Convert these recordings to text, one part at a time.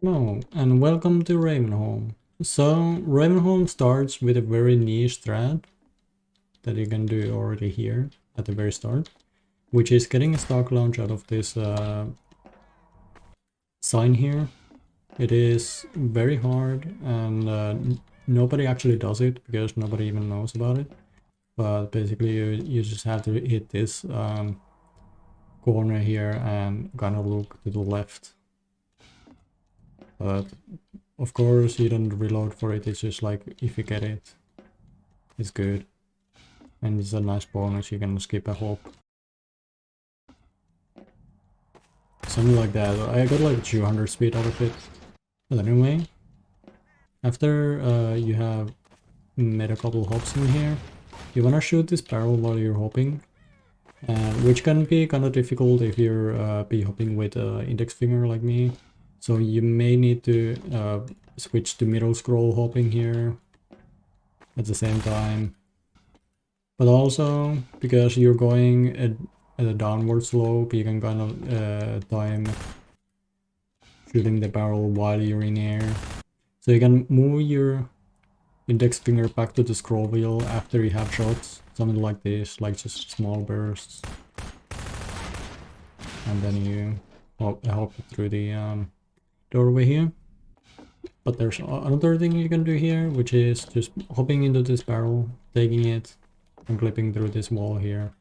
Hello, and welcome to Ravenholm. So, Ravenholm starts with a very niche strat that you can do already here at the very start, which is getting a stock launch out of this sign here. It is very hard, and nobody actually does it because nobody even knows about it. But basically, you just have to hit this corner here and kind of look to the left. But of course, you don't reload for it. It's just like if you get it, it's good. And it's a nice bonus, you can skip a hop. Something like that. I got like 200 speed out of it. But anyway, after you have made a couple hops in here, you wanna shoot this barrel while you're hopping. Which can be kind of difficult if you're be hopping with index finger like me. So you may need to switch to middle scroll hopping here at the same time. But also, because you're going at a downward slope, you can kind of time shooting the barrel while you're in air. So you can move your index finger back to the scroll wheel after you have shots. Something like this, like just small bursts. And then you hop through the doorway here. But there's another thing you can do here, which is just hopping into this barrel, taking it, and clipping through this wall here.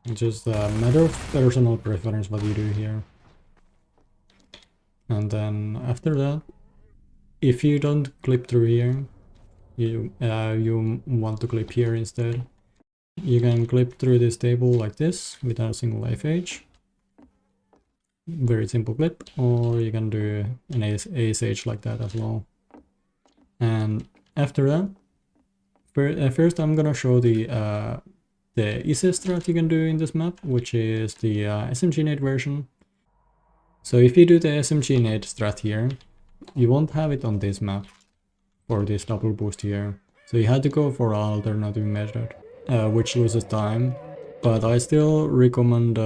It's just a matter of personal preference what you do here. And then after that, if you don't clip through here, you want to clip here instead. You can clip through this table like this without a single FH. Very simple clip, or you can do an ASH like that as well. And after that, first I'm gonna show the easiest strat you can do in this map, which is the SMG nade version. So if you do the SMG nade strat here, you won't have it on this map for this double boost here. So you had to go for an alternative method, which loses time. But I still recommend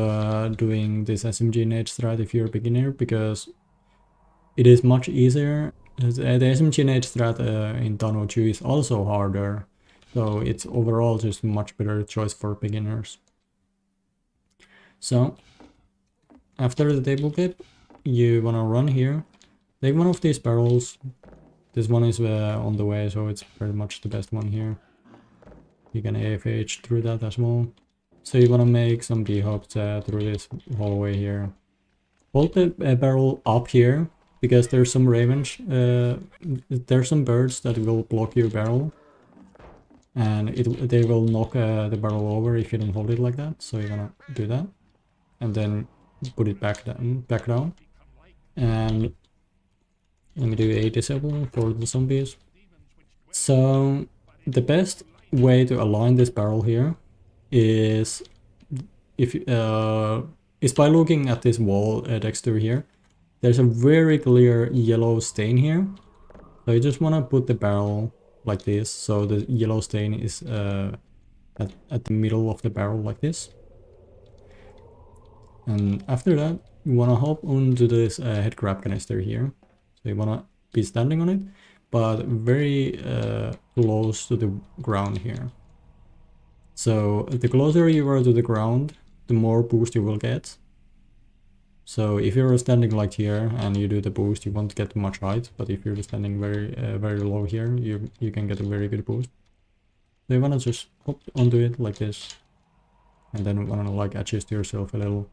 doing this SMG nade strat if you're a beginner, because it is much easier. The SMG nade strat in Tunnel 2 is also harder, so it's overall just much better choice for beginners. So after the table clip, you wanna run here, take one of these barrels. This one is on the way, so it's pretty much the best one here. You can AFH through that as well. So you wanna make some D-hops through this hallway here. Hold the barrel up here, because there's some ravens, there's some birds that will block your barrel. And they will knock the barrel over if you don't hold it like that. So you're gonna do that. And then put it back down. And let me do a disable for the zombies. So the best way to align this barrel here is is by looking at this wall texture here. There's a very clear yellow stain here. So you just want to put the barrel like this, so the yellow stain is at the middle of the barrel like this. And after that, you want to hop onto this head grab canister here. So you want to be standing on it, but very close to the ground here. So the closer you are to the ground, the more boost you will get. So if you're standing like here and you do the boost, you won't get much height, but if you're standing very low here, you can get a very good boost. So you wanna just hop onto it like this, and then wanna like adjust yourself a little.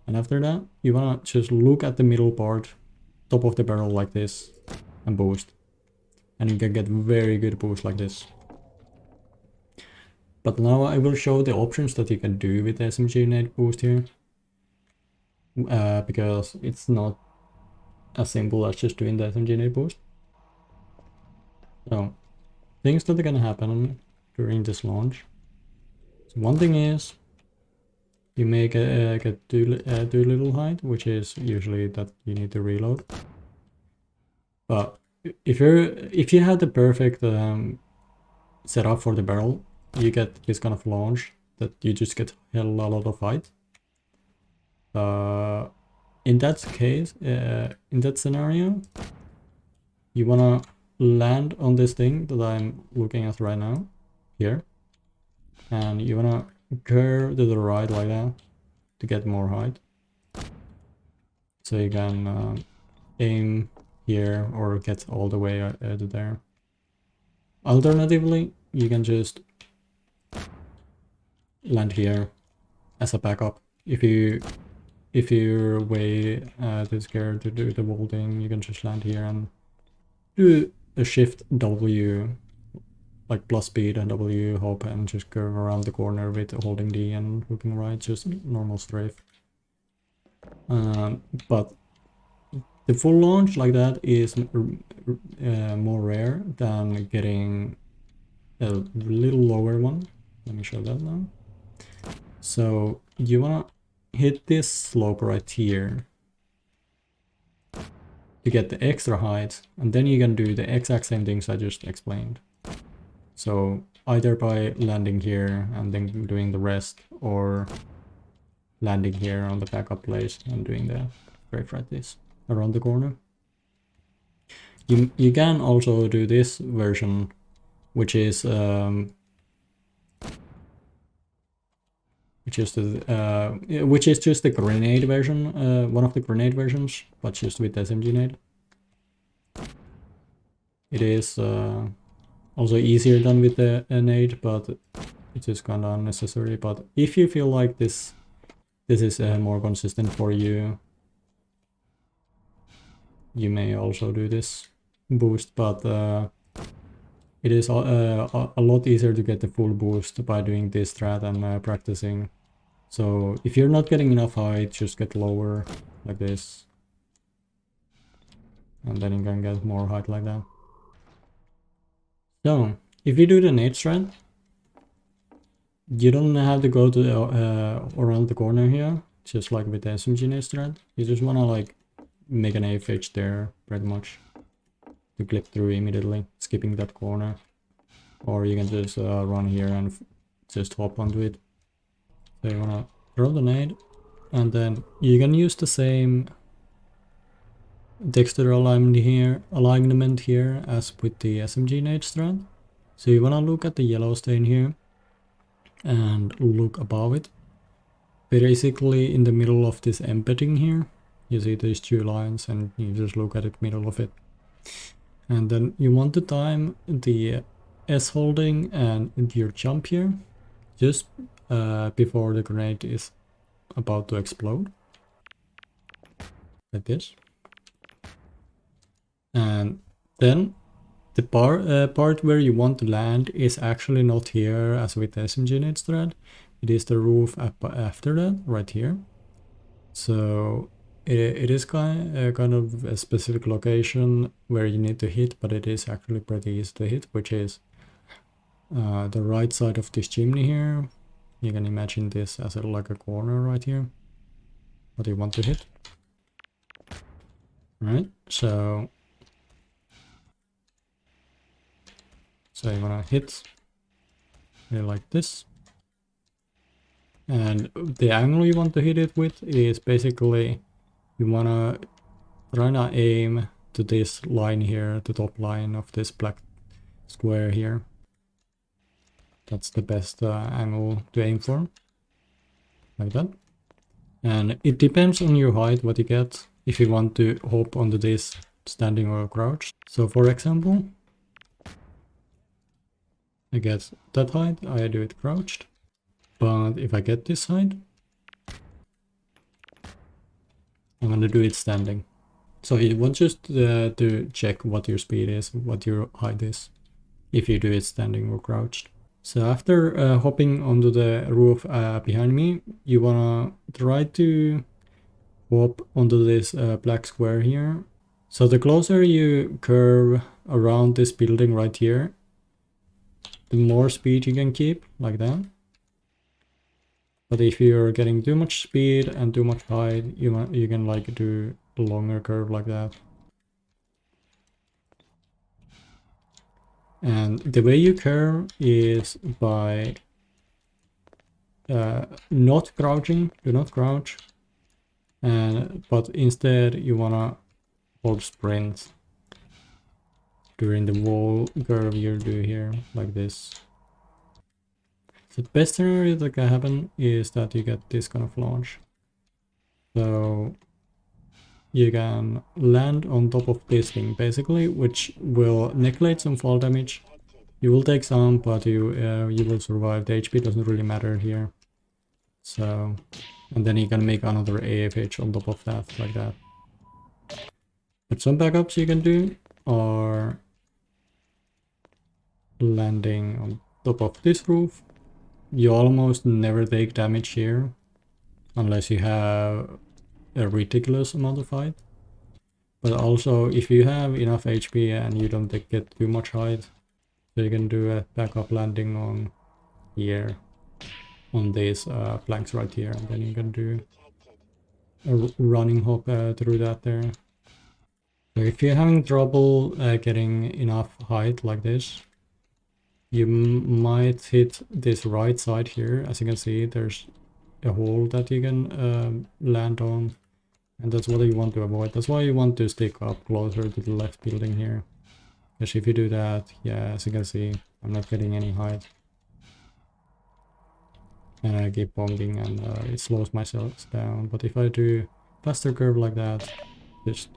And after that, you wanna just look at the middle part, top of the barrel like this, and boost. And you can get very good boost like this. But now I will show the options that you can do with the SMG nade boost here. Because it's not as simple as just doing the SMG nade boost. So, things that are gonna happen during this launch. So one thing is, you may get too little height, which is usually that you need to reload. But if you have the perfect setup for the barrel, you get this kind of launch that you just get a lot of height. in that case, in that scenario, you wanna land on this thing that I'm looking at right now, here, and you wanna curve to the right like that to get more height. So you can aim here or get all the way to there. Alternatively, you can just land here as a backup. If you're way too scared to do the vaulting, you can just land here and do a shift W, like plus speed and W hop, and just curve around the corner with holding D and looking right, just normal strafe. But the full launch like that is more rare than getting a little lower one. Let me show that now. So you wanna hit this slope right here to get the extra height, and then you can do the exact same things I just explained. So either by landing here and then doing the rest, or landing here on the backup place and doing the strafe right this around the corner. You can also do this version, which is the which is just the grenade version, one of the grenade versions, but just with SMG nade. It is also easier than with the nade, but it is kind of unnecessary. But if you feel like this is more consistent for you, you may also do this boost, but it is a lot easier to get the full boost by doing this strat and practicing. So if you're not getting enough height, just get lower like this, and then you can get more height like that. So if you do the nade strat, you don't have to go to the, around the corner here, just like with the SMG nade strat. You just wanna like make an AFH there pretty much to clip through immediately, skipping that corner. Or you can just run here and just hop onto it. So you wanna throw the nade, and then you can use the same texture alignment here as with the SMG nade strat. So you wanna look at the yellow stain here and look above it. Basically in the middle of this embedding here, you see these two lines, and you just look at the middle of it. And then you want to time the S holding and your jump here just before the grenade is about to explode, like this. And then the part where you want to land is actually not here as with the SMG nade strat. It is the roof after that, right here. So it is kind of a specific location where you need to hit, but it is actually pretty easy to hit, which is the right side of this chimney here. You can imagine this as like a corner right here, what you want to hit. Right, so you wanna hit like this, and the angle you want to hit it with is basically you wanna try to aim to this line here, the top line of this black square here. That's the best angle to aim for, like that. And it depends on your height what you get, if you want to hop onto this standing or crouched. So for example, I get that height, I do it crouched. But if I get this height, I'm gonna do it standing. So you want just to check what your speed is, what your height is, if you do it standing or crouched. So after hopping onto the roof behind me, you wanna try to hop onto this black square here. So the closer you curve around this building right here, the more speed you can keep, like that. But if you're getting too much speed and too much height, you can like do a longer curve like that. And the way you curve is by not crouching. Do not crouch. But instead you wanna hold sprint during the wall curve you do here, like this. So the best scenario that can happen is that you get this kind of launch. So you can land on top of this thing basically, which will negate some fall damage. You will take some, but you will survive. The HP doesn't really matter here. So, and then you can make another AFH on top of that, like that. But some backups you can do are landing on top of this roof. You almost never take damage here, unless you have a ridiculous amount of height. But also, if you have enough HP and you don't get too much height, so you can do a backup landing on here, on these planks right here, and then you can do a running hop through that there. So if you're having trouble getting enough height like this, you might hit this right side here. As you can see, there's a hole that you can land on, and that's what you want to avoid. That's why you want to stick up closer to the left building here, because if you do that, yeah, as you can see, I'm not getting any height, and I keep bonking, and it slows myself down. But if I do faster curve like that, just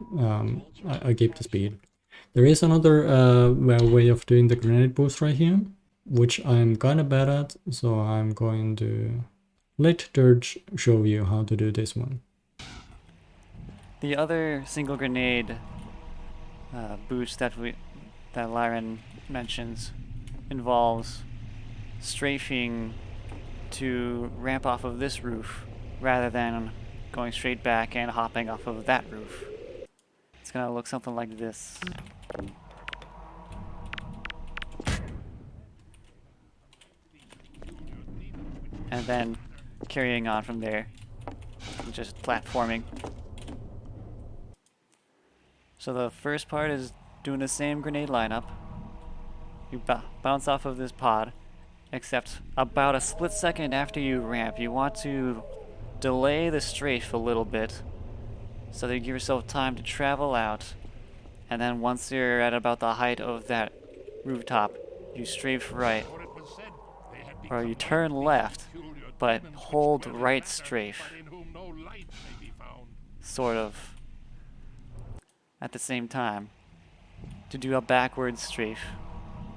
I keep the speed. There is another way of doing the grenade boost right here, which I'm kind of bad at, so I'm going to let Dirtch show you how to do this one. The other single grenade boost that Lyren mentions involves strafing to ramp off of this roof rather than going straight back and hopping off of that roof. It's gonna look something like this. And then carrying on from there, just platforming. So the first part is doing the same grenade lineup. You bounce off of this pod, except about a split second after you ramp, you want to delay the strafe a little bit so that you give yourself time to travel out, and then once you're at about the height of that rooftop, you strafe right, or you turn left, but hold right strafe, sort of, at the same time, to do a backwards strafe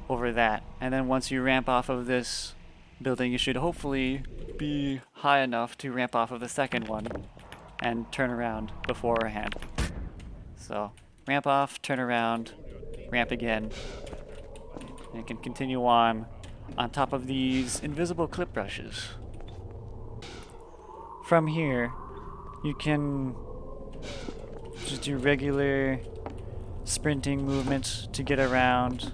over that. And then once you ramp off of this building, you should hopefully be high enough to ramp off of the second one and turn around beforehand. So ramp off, turn around, ramp again, and you can continue on top of these invisible clip brushes. From here, you can just do regular sprinting movements to get around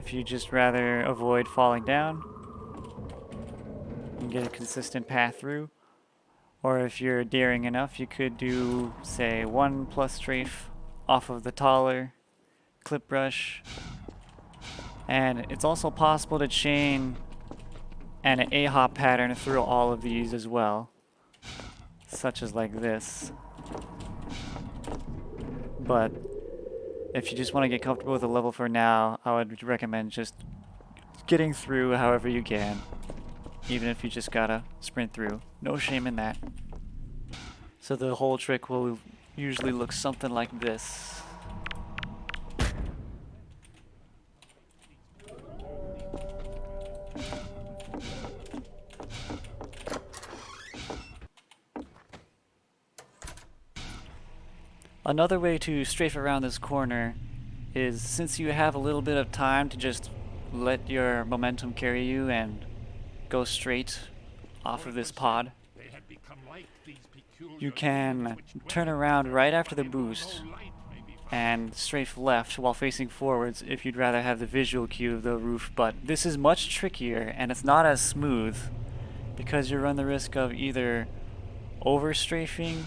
if you just rather avoid falling down and get a consistent path through. Or if you're daring enough, you could do, say, 1+ strafe off of the taller clip brush. And it's also possible to chain an A-hop pattern through all of these as well, such as like this. But if you just want to get comfortable with the level for now, I would recommend just getting through however you can, even if you just gotta sprint through. No shame in that. So the whole trick will usually look something like this. Another way to strafe around this corner is, since you have a little bit of time to just let your momentum carry you and go straight off of this pod, you can turn around right after the boost and strafe left while facing forwards if you'd rather have the visual cue of the roof. But this is much trickier and it's not as smooth because you run the risk of either over strafing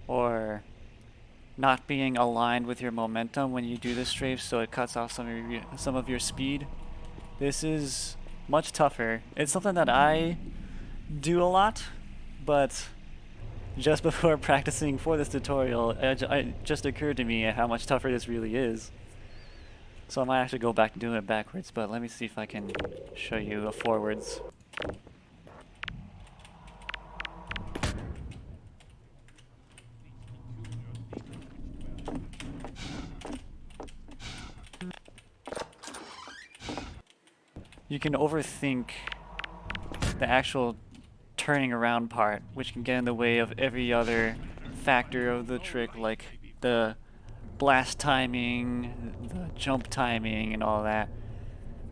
or not being aligned with your momentum when you do the strafe, so it cuts off some of your speed. This is much tougher. It's something that I do a lot, but just before practicing for this tutorial, it just occurred to me how much tougher this really is. So I might actually go back to doing it backwards, but let me see if I can show you a forwards. You can overthink the actual turning around part, which can get in the way of every other factor of the trick, like the blast timing, the jump timing, and all that.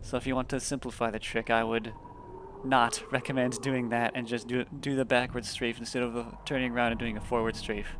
So if you want to simplify the trick, I would not recommend doing that and just do the backward strafe instead of turning around and doing a forward strafe.